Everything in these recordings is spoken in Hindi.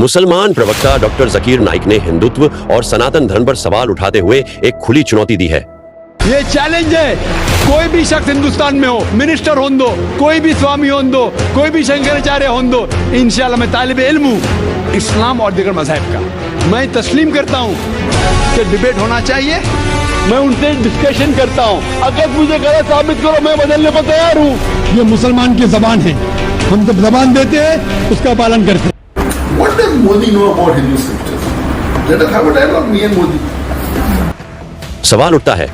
मुसलमान प्रवक्ता डॉक्टर जकीर नाइक ने हिंदुत्व और सनातन धर्म पर सवाल उठाते हुए एक खुली चुनौती दी है। ये चैलेंज है, कोई भी शख्स हिंदुस्तान में हो, मिनिस्टर हों दो, कोई भी स्वामी हों दो, कोई भी शंकराचार्य हों दो, इंशाल्लाह मैं तालिबे इल्म हूँ इस्लाम और दीगर मज़हब का। मैं तस्लीम करता हूँ कि डिबेट होना चाहिए, मैं उनसे डिस्कशन करता हूँ। अगर मुझे गलत साबित करो, मैं बदलने को तैयार हूँ। ये मुसलमान की जबान है, हम जब जबान देते हैं उसका पालन करते हैं। What does Modi know about Hindu scriptures? Let us have a dialogue, me and Modi. सवाल उठता है,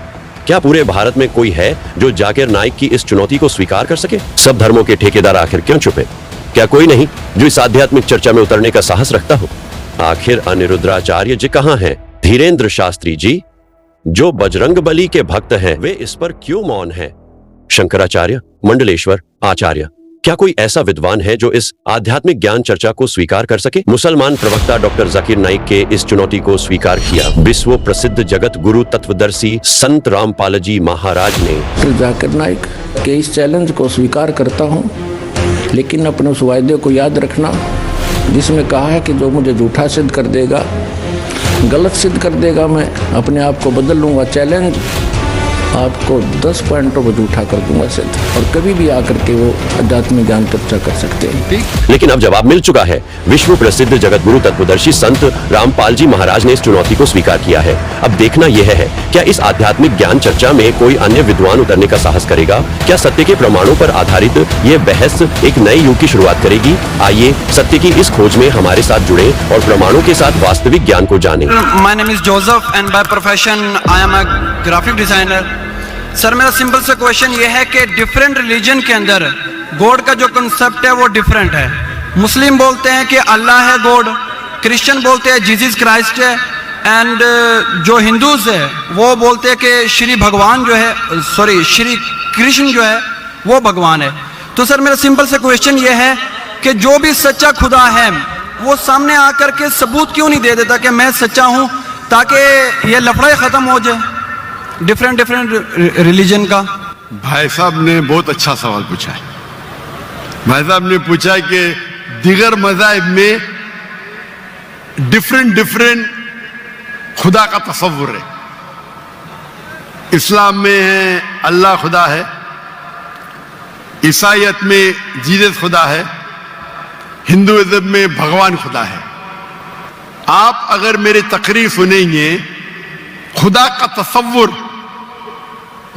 क्या पूरे भारत में कोई है जो जाकिर नाइक की इस चुनौती को स्वीकार कर सके? सब धर्मों के ठेकेदार आखिर क्यों चुपे? क्या कोई नहीं जो इस आध्यात्मिक चर्चा में उतरने का साहस रखता हो? आखिर अनिरुद्राचार्य जी कहाँ हैं? धीरेन्द्र शास्त्री जी जो बजरंगबली के भक्त हैं, वे इस पर क्यों मौन हैं? शंकराचार्य, मंडलेश्वर आचार्य, क्या कोई ऐसा विद्वान है जो इस आध्यात्मिक ज्ञान चर्चा को स्वीकार कर सके? मुसलमान प्रवक्ता डॉक्टर जाकिर नाइक के इस चुनौती को स्वीकार किया विश्व प्रसिद्ध जगत गुरु तत्वदर्शी संत रामपाल जी महाराज ने। जाकिर नाइक के इस चैलेंज को स्वीकार करता हूं, लेकिन अपने उस वायदे को याद रखना जिसमें कहा है कि जो मुझे झूठा सिद्ध कर देगा, गलत सिद्ध कर देगा, मैं अपने आप को बदल लूंगा। चैलेंज आपको 10 पॉइंटों पर झूठा कर दूंगा सिद्ध, और कभी भी आकर के वो अध्यात्मिक ज्ञान चर्चा कर सकते हैं। लेकिन अब जवाब मिल चुका है। विश्व प्रसिद्ध जगत गुरु तत्वदर्शी संत रामपाल जी महाराज ने इस चुनौती को स्वीकार किया है। अब देखना यह है, क्या इस आध्यात्मिक ज्ञान चर्चा में कोई अन्य विद्वान उतरने का साहस करेगा? क्या सत्य के प्रमाणों पर आधारित ये बहस एक नए युग की शुरुआत करेगी? आइए सत्य की इस खोज में हमारे साथ जुड़े और प्रमाणों के साथ वास्तविक ज्ञान को जाने। My name is Joseph and by profession I am a graphic designer. Sir, मेरा सिंपल सा क्वेश्चन ये है कि डिफरेंट रिलीजन के अंदर गॉड का जो कंसेप्ट है वो डिफरेंट है। मुस्लिम बोलते हैं कि अल्लाह है गॉड, क्रिश्चियन बोलते हैं जीसस क्राइस्ट है, एंड जो हिंदूज है वो बोलते हैं कि श्री भगवान जो है, श्री कृष्ण जो है वो भगवान है। तो सर मेरा सिंपल सा क्वेश्चन ये है कि जो भी सच्चा खुदा है वो सामने आकर के सबूत क्यों नहीं दे देता कि मैं सच्चा हूँ, ताकि ये लफड़ा खत्म हो जाए डिफरेंट रिलीजन का। भाई साहब ने बहुत अच्छा सवाल पूछा है। भाई साहब ने पूछा है कि दिगर मज़ाहिब में डिफरेंट खुदा का तस्वुर है। इस्लाम में है अल्लाह खुदा है, ईसाईयत में जीसस खुदा है, हिंदुइज्म में भगवान खुदा है। आप अगर मेरी तकरीर सुनेंगे खुदा का तस्वुर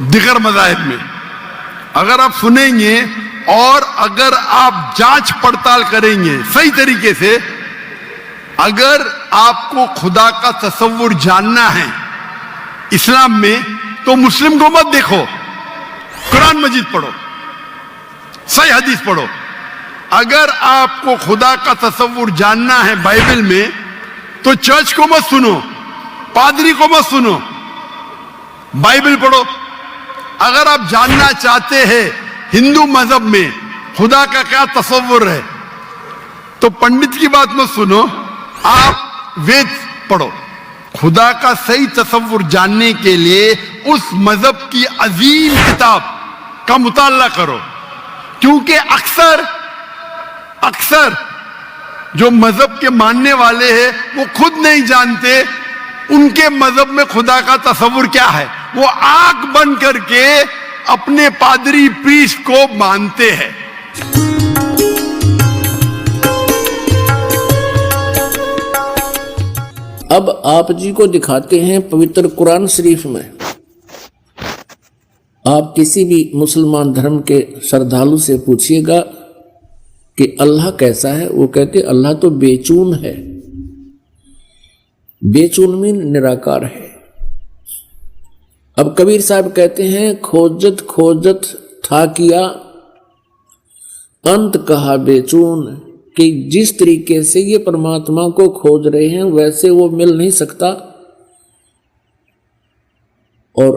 दिगर मज़ाहिब में अगर आप सुनेंगे और अगर आप जांच पड़ताल करेंगे सही तरीके से, अगर आपको खुदा का तस्वुर जानना है इस्लाम में, तो मुस्लिम को मत देखो, कुरान मजीद पढ़ो, सही हदीस पढ़ो। अगर आपको खुदा का तस्वुर जानना है बाइबल में, तो चर्च को मत सुनो, पादरी को मत सुनो, बाइबल पढ़ो। अगर आप जानना चाहते हैं हिंदू मजहब में खुदा का क्या तस्वुर है, तो पंडित की बात मत सुनो, आप वेद पढ़ो। खुदा का सही तस्वुर जानने के लिए उस मजहब की अजीम किताब का मुताला करो, क्योंकि अक्सर जो मजहब के मानने वाले हैं वो खुद नहीं जानते उनके मजहब में खुदा का तस्वुर क्या है। वो आंख बंद करके अपने पादरी प्रीस्ट को मानते हैं। अब आप जी को दिखाते हैं पवित्र कुरान शरीफ में। आप किसी भी मुसलमान धर्म के श्रद्धालु से पूछिएगा कि अल्लाह कैसा है, वो कहते अल्लाह तो बेचून है। बेचून में निराकार है। अब कबीर साहब कहते हैं खोजत खोजत था किया अंत कहा बेचून, कि जिस तरीके से ये परमात्मा को खोज रहे हैं वैसे वो मिल नहीं सकता, और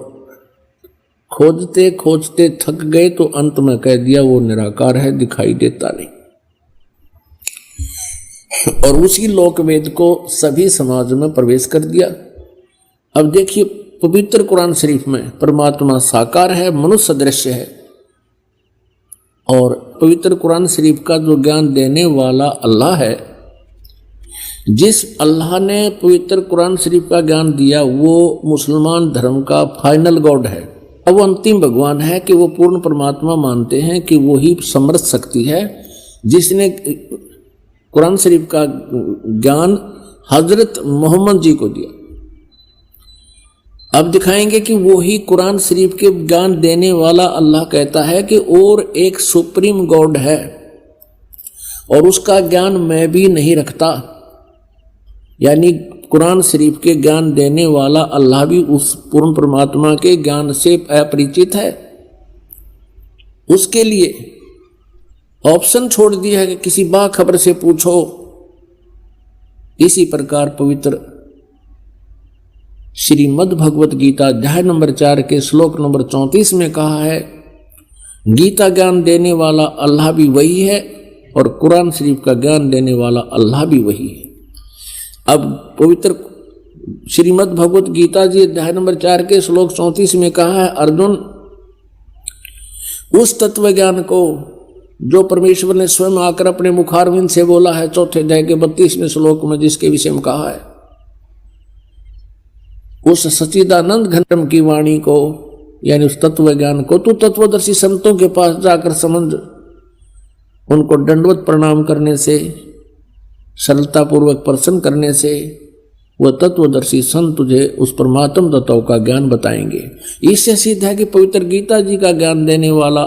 खोजते खोजते थक गए तो अंत में कह दिया वो निराकार है, दिखाई देता नहीं। और उसी लोकवेद को सभी समाज में प्रवेश कर दिया। अब देखिए पवित्र कुरान शरीफ में परमात्मा साकार है, मनुष्य सदृश है, और पवित्र कुरान शरीफ का जो ज्ञान देने वाला अल्लाह है, जिस अल्लाह ने पवित्र कुरान शरीफ का ज्ञान दिया वो मुसलमान धर्म का फाइनल गॉड है। अब वो अंतिम भगवान है कि वो पूर्ण परमात्मा मानते हैं कि वो ही समर्थ शक्ति है जिसने कुरान शरीफ का ज्ञान हजरत मोहम्मद जी को दिया। अब दिखाएंगे कि वो ही कुरान शरीफ के ज्ञान देने वाला अल्लाह कहता है कि और एक सुप्रीम गॉड है और उसका ज्ञान मैं भी नहीं रखता, यानी कुरान शरीफ के ज्ञान देने वाला अल्लाह भी उस पूर्ण परमात्मा के ज्ञान से अपरिचित है। उसके लिए ऑप्शन छोड़ दिया है कि किसी बाखबर से पूछो। इसी प्रकार पवित्र श्रीमद् भगवत गीता अध्याय नंबर 4 के श्लोक नंबर 34 में कहा है गीता ज्ञान देने वाला अल्लाह भी वही है और कुरान शरीफ का ज्ञान देने वाला अल्लाह भी वही है। अब पवित्र श्रीमद् भगवत गीता जी अध्याय नंबर 4 के श्लोक 34 में कहा है अर्जुन, उस तत्व ज्ञान को जो परमेश्वर ने स्वयं आकर अपने मुखारविंद से बोला है चौथे अध्याय के 32वें श्लोक में, जिसके विषय में कहा है उस सच्चिदानंद घनम की वाणी को, यानी उस तत्व ज्ञान को तू तत्वदर्शी संतों के पास जाकर समझ, उनको दंडवत प्रणाम करने से, सरलता पूर्वक प्रसन्न करने से वह तत्वदर्शी संत तुझे उस परमात्म तत्व का ज्ञान बताएंगे। इससे सिद्ध है कि पवित्र गीता जी का ज्ञान देने वाला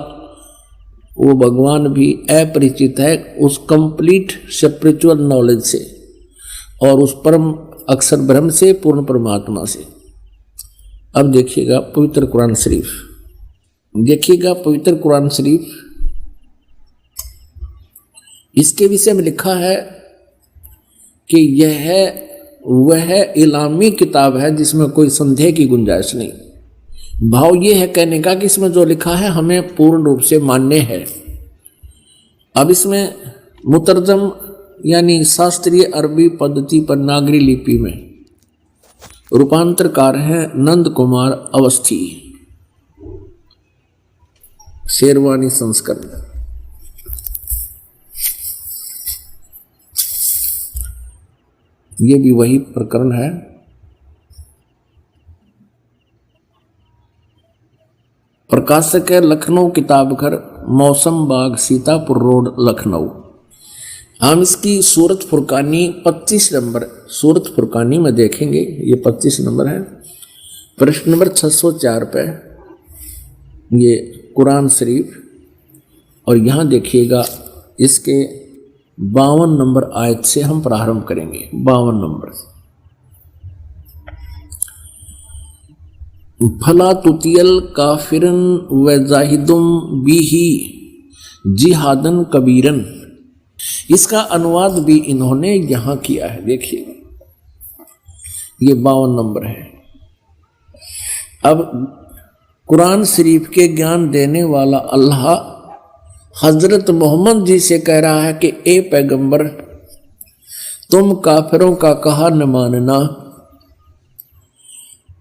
वो भगवान भी अपरिचित है उस कंप्लीट स्पिरिचुअल नॉलेज से और उस परम अक्षर ब्रह्म से, पूर्ण परमात्मा से। अब देखिएगा पवित्र कुरान शरीफ, देखिएगा पवित्र कुरान शरीफ, इसके विषय में लिखा है कि यह वह इलामी किताब है जिसमें कोई संदेह की गुंजाइश नहीं। भाव ये है कहने का कि इसमें जो लिखा है हमें पूर्ण रूप से मान्य है। अब इसमें मुतरजम यानी शास्त्रीय अरबी पद्धति पर नागरी लिपि में रूपांतरकार हैं नंद कुमार अवस्थी, शेरवानी संस्करण। ये भी वही प्रकरण है। प्रकाशक है लखनऊ किताब घर, मौसम बाग, सीतापुर रोड, लखनऊ। हम इसकी सूरत फुरकानी 25 नंबर सूरत फुरकानी में देखेंगे, ये 25 नंबर है, प्रश्न नंबर 604 पे ये कुरान शरीफ। और यहाँ देखिएगा इसके 52 नंबर आयत से हम प्रारंभ करेंगे। 52 नंबर, फला तुतियल काफिरन व जाहिदुम बिही जिहादन कबीरन। इसका अनुवाद भी इन्होंने यहां किया है, देखिए ये 52 नंबर है। अब कुरान शरीफ के ज्ञान देने वाला अल्लाह हजरत मोहम्मद जी से कह रहा है कि ए पैगंबर, तुम काफिरों का कहा न मानना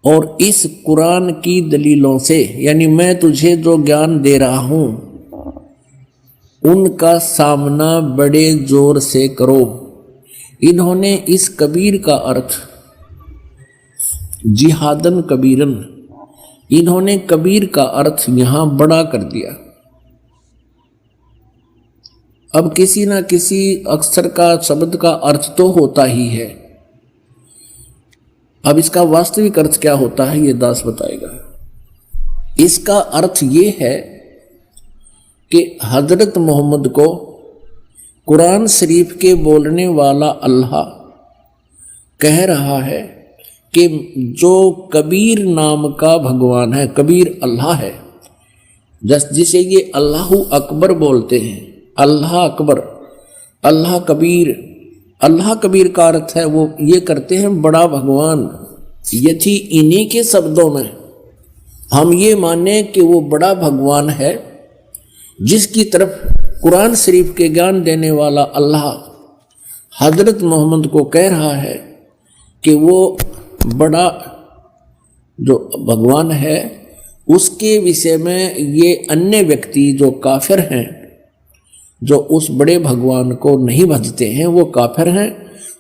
और इस कुरान की दलीलों से, यानी मैं तुझे जो ज्ञान दे रहा हूं उनका सामना बड़े जोर से करो। इन्होंने इस कबीर का अर्थ जिहादन कबीरन, इन्होंने कबीर का अर्थ यहां बड़ा कर दिया। अब किसी ना किसी अक्षर का, शब्द का अर्थ तो होता ही है। अब इसका वास्तविक अर्थ क्या होता है ये दास बताएगा। इसका अर्थ ये है कि हजरत मोहम्मद को कुरान शरीफ के बोलने वाला अल्लाह कह रहा है कि जो कबीर नाम का भगवान है, कबीर अल्लाह है, जिसे ये अल्लाह अकबर बोलते हैं, अल्लाह अकबर, अल्लाह कबीर। अल्लाह कबीर का अर्थ है वो ये करते हैं बड़ा भगवान। यदि इन्हीं के शब्दों में हम ये माने कि वो बड़ा भगवान है जिसकी तरफ कुरान शरीफ के ज्ञान देने वाला अल्लाह हजरत मोहम्मद को कह रहा है कि वो बड़ा जो भगवान है, उसके विषय में ये अन्य व्यक्ति जो काफिर हैं, जो उस बड़े भगवान को नहीं भजते हैं, वो काफिर हैं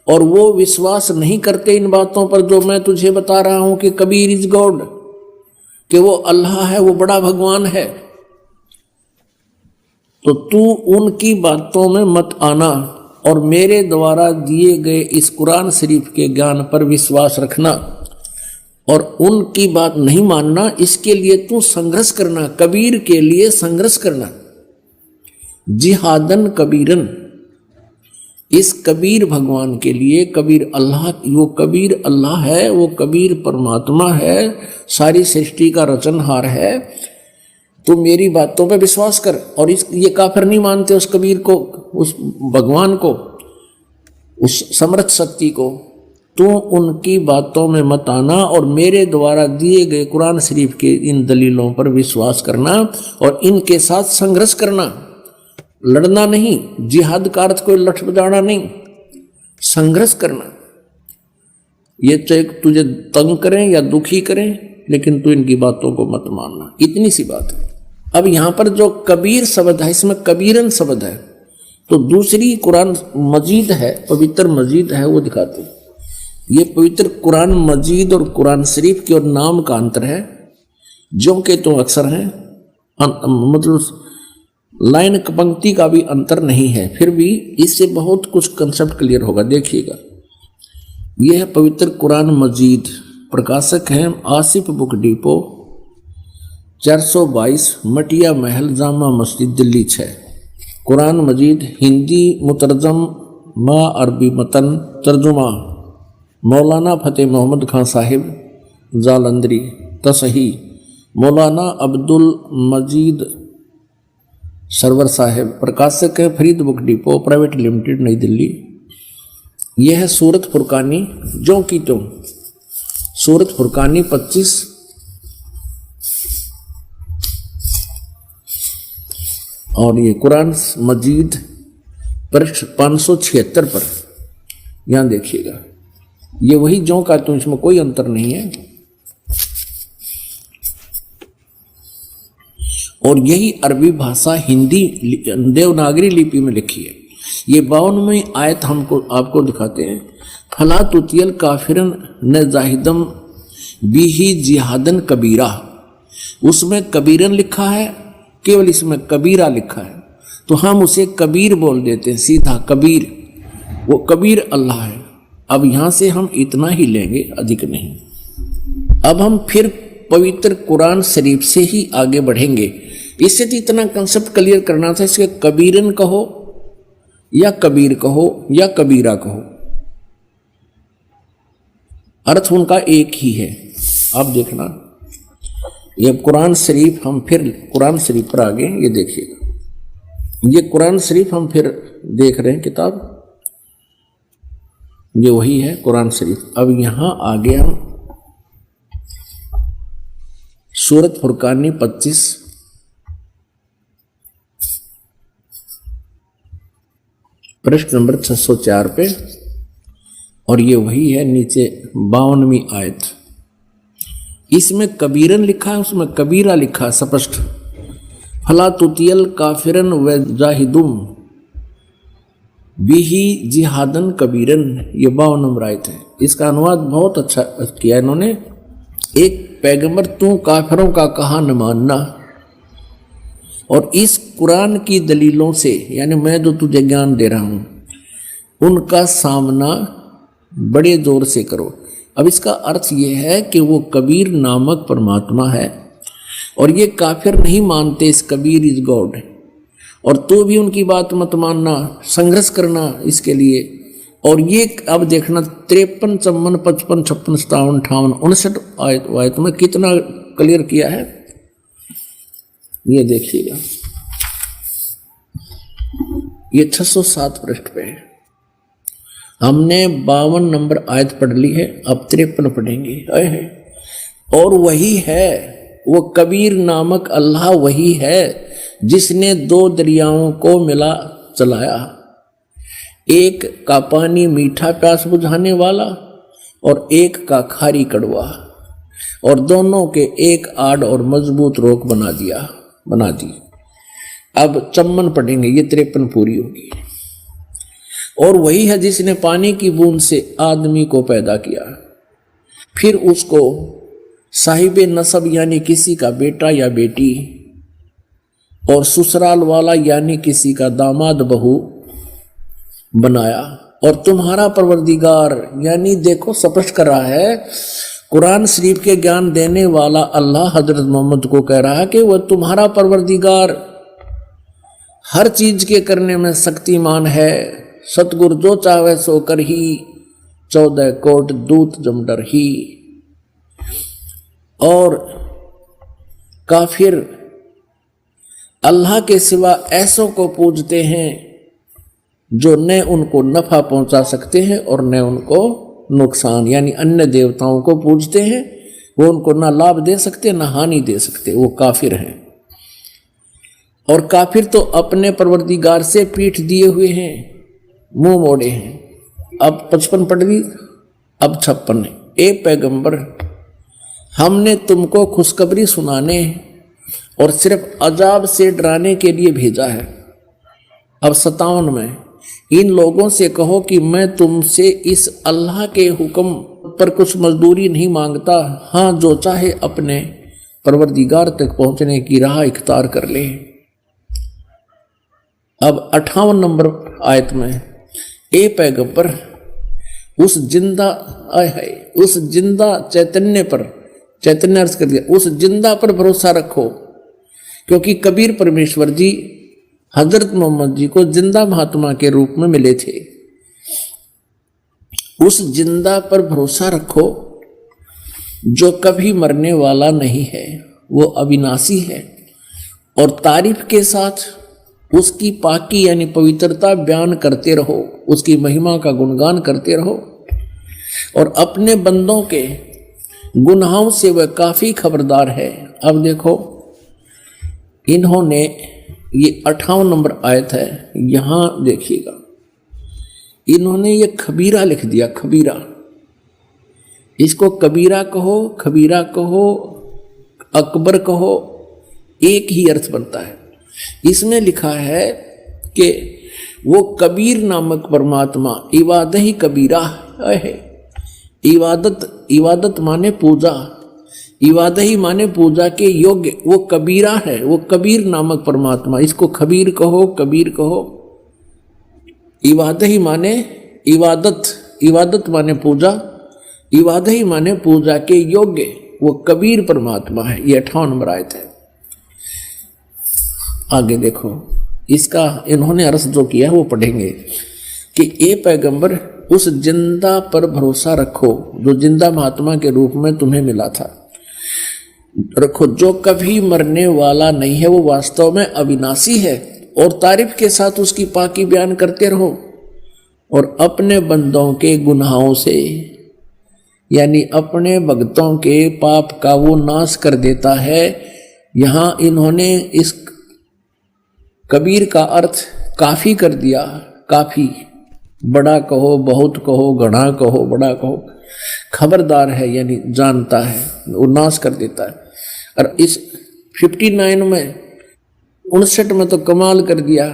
और वो विश्वास नहीं करते इन बातों पर जो मैं तुझे बता रहा हूं कि कबीर इज गॉड, कि वो अल्लाह है, वो बड़ा भगवान है, तो तू उनकी बातों में मत आना और मेरे द्वारा दिए गए इस कुरान शरीफ के ज्ञान पर विश्वास रखना और उनकी बात नहीं मानना। इसके लिए तू संघर्ष करना, कबीर के लिए संघर्ष करना, जिहादन कबीरन। इस कबीर भगवान के लिए, कबीर अल्लाह, वो कबीर अल्लाह है, वो कबीर परमात्मा है, सारी सृष्टि का रचनहार है। तो मेरी बातों पे विश्वास कर। और ये काफिर नहीं मानते उस कबीर को, उस भगवान को, उस समर्थ शक्ति को। तो उनकी बातों में मत आना और मेरे द्वारा दिए गए कुरान शरीफ के इन दलीलों पर विश्वास करना और इनके साथ संघर्ष करना, लड़ना नहीं। जिहाद का अर्थ कोई लठ बजाना नहीं, संघर्ष करना। ये चाहे तुझे तंग करें या दुखी करें, लेकिन तू इनकी बातों को मत मानना, इतनी सी बात है। अब यहां पर जो कबीर शब्द है, इसमें कबीरन शब्द है, तो दूसरी कुरान मजीद है, पवित्र मजीद है, वो दिखाते हैं। ये पवित्र कुरान मजीद और कुरान शरीफ के और नाम का अंतर है, जो के तो अक्सर हैं, मतलब लाइन पंक्ति का भी अंतर नहीं है, फिर भी इससे बहुत कुछ कंसेप्ट क्लियर होगा। देखिएगा, यह है पवित्र कुरान मजीद, प्रकाशक हैं आसिफ बुक डिपो, 422 मटिया महल, जामा मस्जिद, दिल्ली 6। कुरान मजीद हिंदी मुतरजम मा अरबी मतन, तर्जुमा मौलाना फतेह मोहम्मद खान साहिब जालंधरी, तसही मौलाना अब्दुल मजीद सरवर साहिब, प्रकाशक है Farid book depot private limited, नई दिल्ली। यह है सूरत फुरकानी, जो की त्यों, सूरत फुरकानी 25 और ये कुरान मजीद पृष्ठ 576 पर, यहां देखिएगा, ये वही जो का त्यों, इसमें कोई अंतर नहीं है। और यही अरबी भाषा हिंदी देवनागरी लिपि में लिखी है। ये 52वीं आयत हमको आपको दिखाते हैं। फला तुतियल काफिरन न जाहिदम बिही जिहादन कबीरा, उसमें कबीरन लिखा है, केवल इसमें कबीरा लिखा है, तो हम उसे कबीर बोल देते हैं, सीधा कबीर। वो कबीर अल्लाह है। अब यहां से हम इतना ही लेंगे, अधिक नहीं। अब हम फिर पवित्र कुरान शरीफ से ही आगे बढ़ेंगे। इससे तो इतना कंसेप्ट क्लियर करना था, इसके कबीरन कहो या कबीर कहो या कबीरा कहो, अर्थ उनका एक ही है। अब देखना, ये कुरान शरीफ, हम फिर कुरान शरीफ पर आगे, ये देखिएगा, ये कुरान शरीफ हम फिर देख रहे हैं किताब, ये वही है कुरान शरीफ। अब यहां आगे हम सूरत फुरकानी 25 पृष्ठ नंबर 604 पे, और ये वही है नीचे 52वीं आयत। इसमें कबीरन लिखा है, उसमें कबीरा लिखा है स्पष्ट। फला तुतियल काफिरन व जाहिदुम बिही जिहादन कबीरन, ये 52 नंबर आयत है। इसका अनुवाद बहुत अच्छा किया इन्होंने। एक पैगंबर, तू काफिरों का कहा न मानना, और इस कुरान की दलीलों से, यानी मैं जो तुझे ज्ञान दे रहा हूं, उनका सामना बड़े जोर से करो। अब इसका अर्थ यह है कि वो कबीर नामक परमात्मा है और ये काफिर नहीं मानते इस कबीर इज गॉड, और तो भी उनकी बात मत मानना, संघर्ष करना इसके लिए। और ये अब देखना 53, 54, 55, 56, 57, 58, 59 आयत में कितना क्लियर किया है, ये देखिएगा। ये 607 पृष्ठ पे है। हमने 52 नंबर आयत पढ़ ली है, अब 53 पढ़ेंगे। और वही है, वो कबीर नामक अल्लाह वही है जिसने 2 दरियाओं को मिला चलाया, एक का पानी मीठा प्यास बुझाने वाला और एक का खारी कड़वा, और दोनों के एक आड़ और मजबूत रोक बना दी। अब 54 पढ़ेंगे, ये 53 पूरी होगी। और वही है जिसने पानी की बूंद से आदमी को पैदा किया, फिर उसको साहिबे नसब यानी किसी का बेटा या बेटी, और ससुराल वाला यानी किसी का दामाद बहू बनाया। और तुम्हारा परवरदिगार, यानी देखो स्पष्ट कर रहा है, कुरान शरीफ के ज्ञान देने वाला अल्लाह हजरत मोहम्मद को कह रहा है कि वह तुम्हारा परवरदिगार हर चीज के करने में शक्तिमान है। सतगुरु जो चाहे सो कर ही, 14 कोट दूत जमडर ही। और काफिर अल्लाह के सिवा ऐसों को पूजते हैं जो न उनको नफा पहुंचा सकते हैं और न उनको नुकसान, यानी अन्य देवताओं को पूजते हैं, वो उनको ना लाभ दे सकते ना हानि दे सकते, वो काफिर हैं। और काफिर तो अपने परवरदिगार से पीठ दिए हुए हैं, मुंह मोड़े हैं। अब 55 पढ़ दी, अब 56। ए पैगंबर, हमने तुमको खुशखबरी सुनाने और सिर्फ अजाब से डराने के लिए भेजा है। अब 57 में, इन लोगों से कहो कि मैं तुमसे इस अल्लाह के हुक्म पर कुछ मजदूरी नहीं मांगता, हाँ जो चाहे अपने परवरदिगार तक पहुंचने की राह इख्तियार कर ले। अब 58 नंबर आयत में, ए पैगंबर, उस जिंदा उस जिंदा चैतन्य पर, चैतन्य अर्थ कर दिया, उस जिंदा पर भरोसा रखो, क्योंकि कबीर परमेश्वर जी हजरत मोहम्मद जी को जिंदा महात्मा के रूप में मिले थे। उस जिंदा पर भरोसा रखो जो कभी मरने वाला नहीं है, वो अविनाशी है। और तारीफ के साथ उसकी पाकी यानी पवित्रता बयान करते रहो, उसकी महिमा का गुणगान करते रहो। और अपने बंदों के गुनाहों से वह काफी खबरदार है। अब देखो, इन्होंने ये 58 नंबर आयत है, यहां देखिएगा, इन्होंने ये खबीरा लिख दिया, खबीरा। इसको कबीरा कहो, खबीरा कहो, अकबर कहो, एक ही अर्थ बनता है। इसमें लिखा है कि वो कबीर नामक परमात्मा इबादत ही कबीरा है। इबादत माने पूजा, इबादत ही माने पूजा के योग्य, वो कबीरा है, वो कबीर नामक परमात्मा। इसको खबीर कहो, कबीर कहो। इबादत ही माने इबादत, इबादत माने पूजा, इबादत ही माने पूजा के योग्य, वो कबीर परमात्मा है। ये 58 नंबर आयत है। आगे देखो, इसका इन्होंने अर्थ जो किया वो पढ़ेंगे कि ए पैगंबर, उस जिंदा पर भरोसा रखो जो जिंदा महात्मा के रूप में तुम्हें मिला था, रखो, जो कभी मरने वाला नहीं है, वो वास्तव में अविनाशी है। और तारीफ के साथ उसकी पाकी बयान करते रहो। और अपने बंदों के गुनाहों से, यानी अपने भक्तों के पाप का वो नाश कर देता है। यहां इन्होंने इस कबीर का अर्थ काफी कर दिया। काफी, बड़ा कहो, बहुत कहो, घना कहो, बड़ा कहो, खबरदार है यानी जानता है, वो नाश कर देता है। और इस 59 में, 59 में तो कमाल कर दिया।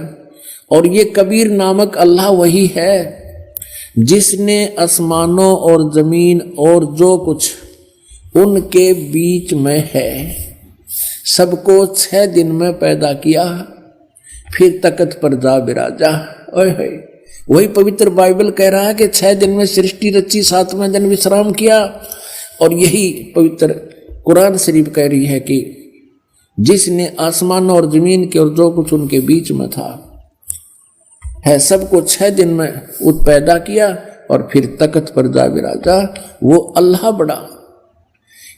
और ये कबीर नामक अल्लाह वही है जिसने आसमानों और जमीन और जो कुछ उनके बीच में है सबको 6 दिन में पैदा किया, फिर तख्त पर जा बिराजा। ओए, वही पवित्र बाइबल कह रहा है कि 6 दिन में सृष्टि रची, 7वें दिन विश्राम किया। और यही पवित्र कुरान शरीफ कह रही है कि जिसने आसमान और जमीन के और जो कुछ उनके बीच में था है सबको 6 दिन में पैदा किया और फिर तख्त पर जा बिराजा। वो अल्लाह बड़ा,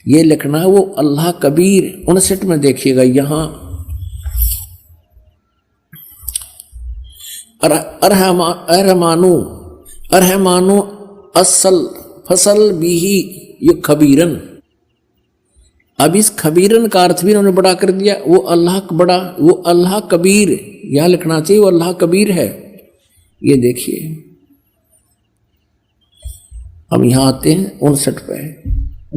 ये लिखना है, वो अल्लाह कबीर। 59 में देखिएगा, यहां अरहमानु असल फसल बीही ये खबीरन। अब इस खबीरन का अर्थ भी उन्होंने बड़ा कर दिया। वो अल्लाह बड़ा, वो अल्लाह कबीर, यहां लिखना चाहिए वो अल्लाह कबीर है। ये देखिए, हम यहां आते हैं 59 पे,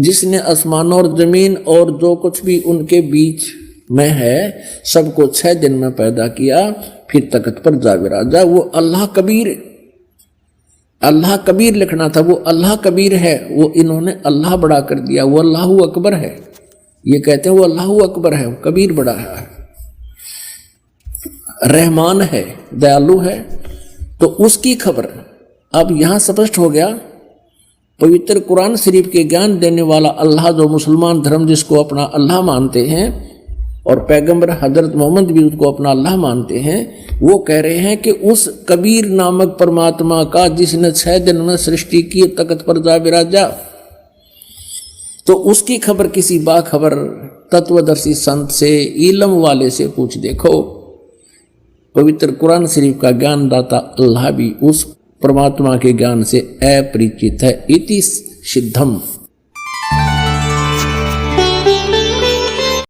जिसने आसमान और जमीन और जो कुछ भी उनके बीच में है सबको 6 दिन में पैदा किया, फिर तख्त पर जा बिराजा। वो अल्लाह कबीर। अल्लाह कबीर लिखना था, वो अल्लाह कबीर है, वो इन्होंने अल्लाह बड़ा कर दिया, वो अल्लाहु अकबर है। ये कहते हैं वो अल्लाहु अकबर है, वो कबीर बड़ा है। रहमान है, दयालु है, तो उसकी खबर अब यहां स्पष्ट हो गया। पवित्र कुरान शरीफ के ज्ञान देने वाला अल्लाह, जो मुसलमान धर्म जिसको अपना अल्लाह मानते हैं, और पैगंबर हजरत मोहम्मद भी उसको अपना अल्लाह मानते हैं, वो कह रहे हैं कि उस कबीर नामक परमात्मा का जिसने 6 दिन में सृष्टि की, तख्त पर जा विराजा, तो उसकी खबर किसी बाखबर तत्वदर्शी संत से, इल्म वाले से पूछ देखो। पवित्र कुरान शरीफ का ज्ञान दाता अल्लाह भी उस परमात्मा के ज्ञान से अपरिचित है। इति सिद्धम।